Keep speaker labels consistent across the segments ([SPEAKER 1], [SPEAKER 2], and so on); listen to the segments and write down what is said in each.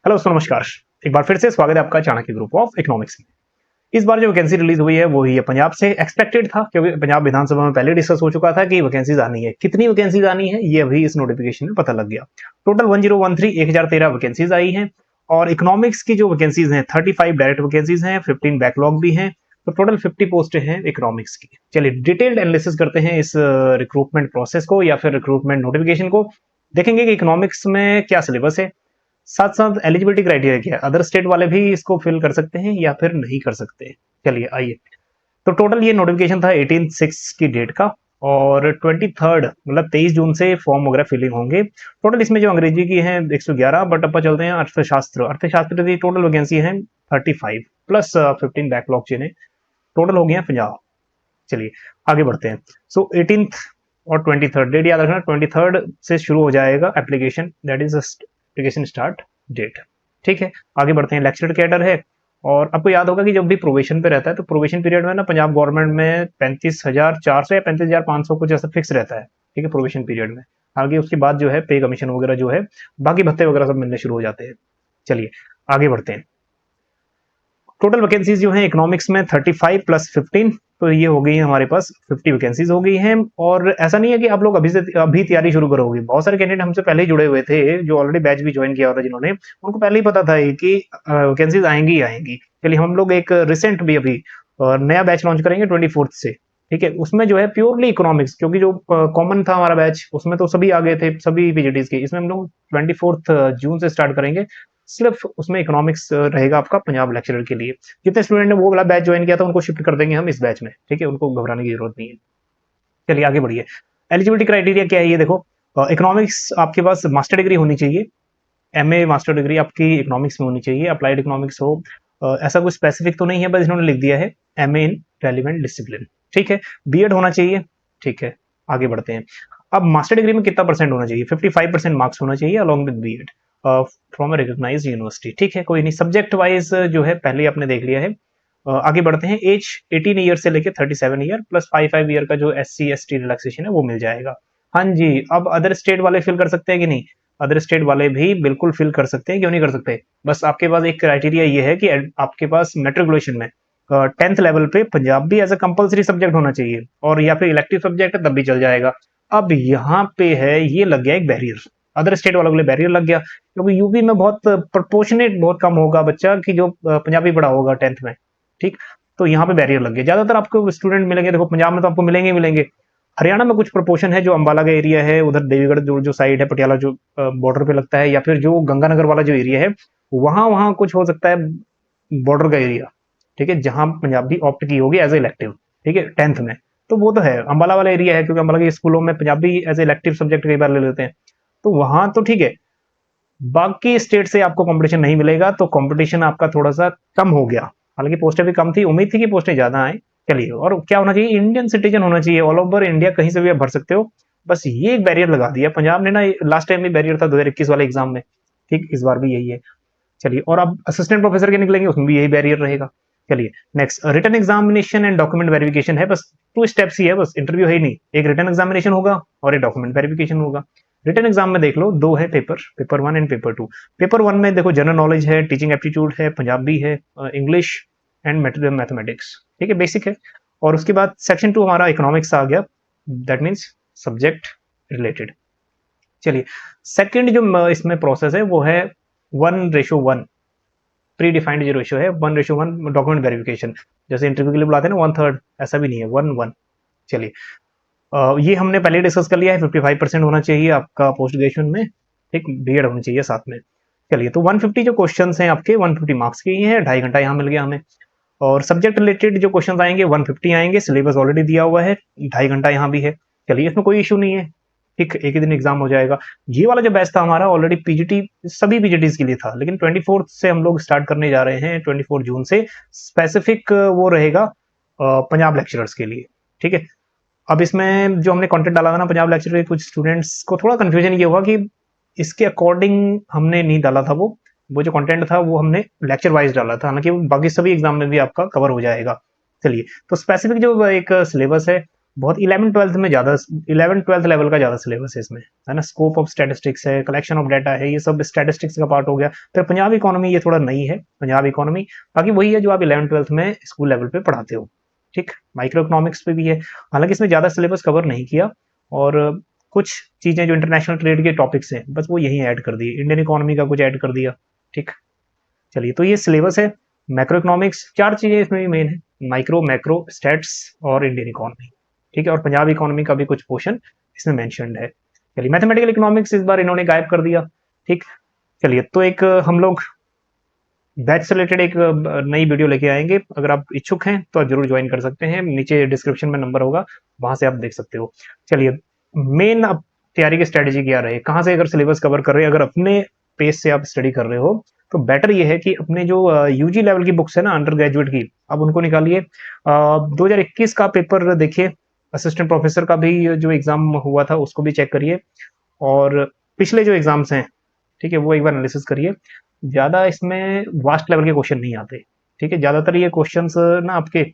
[SPEAKER 1] Hello दोस्तों, नमस्कार। एक बार फिर से स्वागत है आपका चाणक्य ग्रुप ऑफ इकोनॉमिक्स में। इस बार जो वैकेंसी रिलीज हुई है वो ही है पंजाब से। एक्सपेक्टेड था क्योंकि पंजाब विधानसभा में पहले डिस्कस हो चुका था कि वैकेंसीज आनी है। कितनी वैकेंसीज आनी है ये अभी इस नोटिफिकेशन में पता लग गया। टोटल 1013 वैकेंसीज आई हैं और इकोनॉमिक्स की जो वैकेंसीज हैं 35 डायरेक्ट वैकेंसीज हैं, 15 बैकलॉग भी हैं। तो टोटल 50 पोस्ट हैं इकोनॉमिक्स की। चलिए डिटेल्ड एनालिसिस करते हैं इस रिक्रूटमेंट प्रोसेस को या फिर रिक्रूटमेंट नोटिफिकेशन को। देखेंगे कि इकोनॉमिक्स में क्या सिलेबस है, साथ साथ एलिजिबिलिटी क्राइटेरिया क्या है, अदर स्टेट वाले भी इसको फिल कर सकते हैं या फिर नहीं कर सकते। चलिए आइए। तो टोटल ये नोटिफिकेशन था 18/6 की डेट का और 23 मतलब 23 जून से फॉर्म वगैरह फिलिंग होंगे। टोटल इसमें जो अंग्रेजी की है 111, बट अपन चलते हैं अर्थशास्त्र की टोटल वैकेंसी है 35 प्लस 15 बैकलॉग जिन्हें टोटल हो गए हैं 50। चलिए आगे बढ़ते हैं। सो 18 और 23 डेट याद रखना, 23 से शुरू हो जाएगा application, that is application start date. ठीक है, आगे बढ़ते हैं। लेक्चरर कैडर है और आपको याद होगा कि जब भी प्रोवेशन पे रहता है तो प्रोवेशन पीरियड में ना पंजाब गवर्नमेंट में 35,400 या 35,500 कुछ ऐसा फिक्स रहता है। ठीक है, प्रोवेशन पीरियड में। आगे उसके बाद जो है पे कमीशन वगैरह जो है, बाकी भत्ते वगैरह सब मिलने शुरू हो जाते हैं। चलिए आगे बढ़ते हैं। टोटल वैकेंसीज जो है इकोनॉमिक्स में 35 प्लस 15, तो ये हो गई है हमारे पास 50 वैकेंसीज हो गई हैं। और ऐसा नहीं है कि आप लोग अभी तैयारी शुरू करोगे। बहुत सारे कैंडिडेट हमसे पहले ही जुड़े हुए थे जो ऑलरेडी बैच भी ज्वाइन किया होता है, जिन्होंने, उनको पहले ही पता था कि वैकेंसीज आएंगी ही आएंगी। चलिए हम लोग एक रिसेंट भी अभी नया बैच लॉन्च करेंगे 24 से। ठीक है, उसमें जो है प्योरली इकोनॉमिक्स, क्योंकि जो कॉमन था हमारा बैच उसमें तो सभी आ गए थे, सभी पीजीटीज के। इसमें हम लोग 24 जून से स्टार्ट करेंगे। सिर्फ उसमें इकोनॉमिक्स रहेगा आपका पंजाब लेक्चरर के लिए। जितने स्टूडेंट ने वो वाला बैच ज्वाइन किया था उनको शिफ्ट कर देंगे हम इस बैच में। ठीक है, उनको घबराने की जरूरत नहीं है। चलिए आगे बढ़िए। एलिजिबिलिटी क्राइटेरिया क्या है ये देखो। इकोनॉमिक्स आपके पास मास्टर डिग्री होनी चाहिए, एमए मास्टर डिग्री आपकी इकोनॉमिक्स में होनी चाहिए, अप्लाइड इकोनॉमिक्स हो। ऐसा कुछ स्पेसिफिक तो नहीं है, बस इन्होंने लिख दिया है एमए इन रेलिवेंट डिसिप्लिन। ठीक है, बीएड होना चाहिए। ठीक है, आगे बढ़ते हैं। अब मास्टर डिग्री में कितना परसेंट होना चाहिए? 55% मार्क्स होना चाहिए along with B Ed from a recognised university. ठीक है, कोई नहीं, सब्जेक्ट वाइज जो है पहले आपने देख लिया है। आगे बढ़ते हैं। एज 18 ईयर से लेकर 37 ईयर प्लस 5 ईयर का जो SC ST रिलैक्सेशन है वो मिल जाएगा। हाँ जी, अब अदर स्टेट वाले फिल कर सकते हैं कि नहीं? अदर स्टेट वाले भी बिल्कुल फिल कर सकते हैं, क्यों नहीं कर सकते? बस आपके पास एक क्राइटेरिया ये है कि आपके पास मेट्रिकुलेशन में 10th लेवल पे Punjabi as a compulsory subject होना चाहिए, और या फिर इलेक्टिव सब्जेक्ट है तब भी चल जाएगा। अब यहाँ पे है, ये लग गया एक बैरियर, अदर स्टेट वालों के लिए बैरियर लग गया, क्योंकि यूपी में बहुत प्रोपोर्शनेट बहुत कम होगा बच्चा कि जो पंजाबी पढ़ा होगा 10th में। ठीक, तो यहाँ पे बैरियर लग गया। ज्यादातर आपको स्टूडेंट मिलेंगे, देखो पंजाब में तो आपको मिलेंगे मिलेंगे। हरियाणा में कुछ प्रोपोर्शन है, जो अंबाला का एरिया है, उधर देवीगढ़ जो साइड है, पटियाला जो बॉर्डर पे लगता है, या फिर जो गंगानगर वाला जो एरिया है, वहां वहां कुछ हो सकता है बॉर्डर का एरिया। ठीक है, जहां पंजाबी ऑप्ट की होगी एज ए इलेक्टिव। ठीक है, 10th में तो वो तो है अंबाला वाला एरिया है, क्योंकि अंबाला के स्कूलों में Punjabi as a elective subject कई बार ले लेते हैं, तो वहां तो ठीक है। बाकी स्टेट से आपको कंपटीशन नहीं मिलेगा, तो कंपटीशन आपका थोड़ा सा कम हो गया। हालांकि पोस्टें भी कम थी, उम्मीद थी कि पोस्टें ज्यादा आए। चलिए, और क्या होना चाहिए? इंडियन सिटीजन होना चाहिए, ऑल ओवर इंडिया कहीं से भी आप भर सकते हो। बस ये एक बैरियर लगा दिया पंजाब ने ना, लास्ट टाइम भी बैरियर था 2021 वाले एग्जाम में। ठीक, इस बार भी यही है। चलिए, और अब असिस्टेंट प्रोफेसर के निकलेंगे, उसमें भी यही बैरियर रहेगा। चलिए next, written examination and document verification है। बस 2 स्टेप्स ही है, बस इंटरव्यू है ही नहीं। एक रिटन एग्जामिनेशन होगा और एक डॉक्यूमेंट वेरिफिकेशन होगा। रिटन एग्जाम में देख लो, 2 है paper, paper 1 and paper 2। Paper 1 में देखो जनरल नॉलेज है, टीचिंग एप्टीट्यूड है, पंजाबी है, इंग्लिश एंड मैथमेटिक्स। ठीक है, बेसिक है। और उसके बाद सेक्शन 2 हमारा इकोनॉमिक्स आ गया, दैट मीन्स सब्जेक्ट रिलेटेड। चलिए, सेकंड जो इसमें प्रोसेस है वो है 1:1, प्री डिफाइंड जो रेशियो है 1:1 डॉक्यूमेंट वेरिफिकेशन। जैसे इंटरव्यू के लिए बुलाते हैं ना 1/3, ऐसा भी नहीं है, 1:1। चलिए, ये हमने पहले डिस्कस कर लिया है। 55% होना चाहिए आपका पोस्ट ग्रेजुएशन में। ठीक, बीएड होनी चाहिए साथ में। चलिए, तो 150 जो क्वेश्चन हैं आपके 150 मार्क्स के ही है, 2.5 घंटा यहाँ मिल गया हमें। और सब्जेक्ट रिलेटेड जो क्वेश्चन आएंगे 150 आएंगे, सिलेबस ऑलरेडी दिया हुआ है, 2.5 घंटा यहाँ भी है। चलिए, इसमें कोई इशू नहीं है। ठीक, एक ही दिन एग्जाम हो जाएगा। ये वाला जो बैच था हमारा ऑलरेडी पीजीटी, सभी पीजीटीज के लिए था, लेकिन 24 से हम लोग स्टार्ट करने जा रहे हैं, 24 जून से स्पेसिफिक वो रहेगा पंजाब लेक्चरर्स के लिए। ठीक है, अब इसमें जो हमने कंटेंट डाला था ना पंजाब लेक्चर के, कुछ स्टूडेंट्स को थोड़ा कंफ्यूजन ये हुआ कि इसके अकॉर्डिंग हमने नहीं डाला था। वो जो कंटेंट था वो हमने लेक्चर वाइज डाला था, हालांकि बाकी सभी एग्जाम में भी आपका कवर हो जाएगा। चलिए, तो स्पेसिफिक जो एक सिलेबस है बहुत 11th-12th में ज़्यादा 11th-12th लेवल का ज़्यादा सिलेबस है इसमें, है ना। स्कोप ऑफ स्टैटिस्टिक्स है, कलेक्शन ऑफ डाटा है, ये सब स्टैटिस्टिक्स का पार्ट हो गया। फिर पंजाब इकोनॉमी, ये थोड़ा नई है पंजाब इकोनॉमी, बाकी वही है जो आप 11th-12th में स्कूल लेवल पे पढ़ाते हो, ठीक। माइक्रो इकोनॉमिक्स पे भी है, हालांकि इसमें ज़्यादा सिलेबस कवर नहीं किया, और कुछ चीज़ें जो इंटरनेशनल ट्रेड के टॉपिक्स हैं बस वो यहीं ऐड कर दिए, इंडियन इकोनॉमी का कुछ ऐड कर दिया, ठीक। चलिए, तो ये सिलेबस है। मैक्रो इकोनॉमिक्स 4 चीज़ें इसमें भी मेन है, माइक्रो, मैक्रो, स्टैट्स और इंडियन इकोनॉमी, ठीक है। और पंजाब इकोनॉमी का भी कुछ पोर्शन इसमें मेंशन्ड है। चलिए, मैथमेटिकल इकोनॉमिक्स इस बार इन्होंने गायब कर दिया, ठीक। चलिए, तो एक हम लोग बैच से रिलेटेड एक नई वीडियो लेके आएंगे। अगर आप इच्छुक हैं तो आप जरूर ज्वाइन कर सकते हैं, नीचे डिस्क्रिप्शन में नंबर होगा, वहां से आप देख सकते हो। चलिए, मेन अब तैयारी की स्ट्रेटेजी क्या रहे, कहाँ से अगर सिलेबस कवर कर रहे हैं, अगर अपने पेस से आप स्टडी कर रहे हो तो बेटर ये है कि अपने जो यूजी लेवल की बुक्स है ना, अंडर ग्रेजुएट की, आप उनको निकालिए। 2021 का पेपर देखिए, असिस्टेंट प्रोफेसर का भी जो एग्जाम हुआ था उसको भी चेक करिए, और पिछले जो एग्जाम्स हैं, ठीक है, वो एक बार एनालिसिस करिए। ज़्यादा इसमें वास्ट लेवल के क्वेश्चन नहीं आते, ठीक है। ज़्यादातर ये क्वेश्चंस ना आपके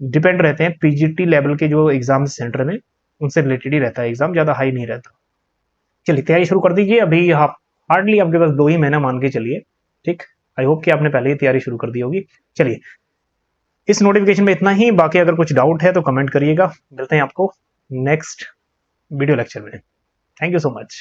[SPEAKER 1] डिपेंड रहते हैं पीजीटी लेवल के जो एग्जाम सेंटर में, उनसे रिलेटेड ही रहता है एग्जाम, ज़्यादा हाई नहीं रहता। चलिए, तैयारी शुरू कर दीजिए। अभी आप हार्डली आपके पास 2 ही महीना मान के चलिए, ठीक। आई होप कि आपने पहले ही तैयारी शुरू कर दी होगी। चलिए, इस नोटिफिकेशन में इतना ही, बाकी अगर कुछ डाउट है तो कमेंट करिएगा। मिलते हैं आपको नेक्स्ट वीडियो लेक्चर में। Thank you so much.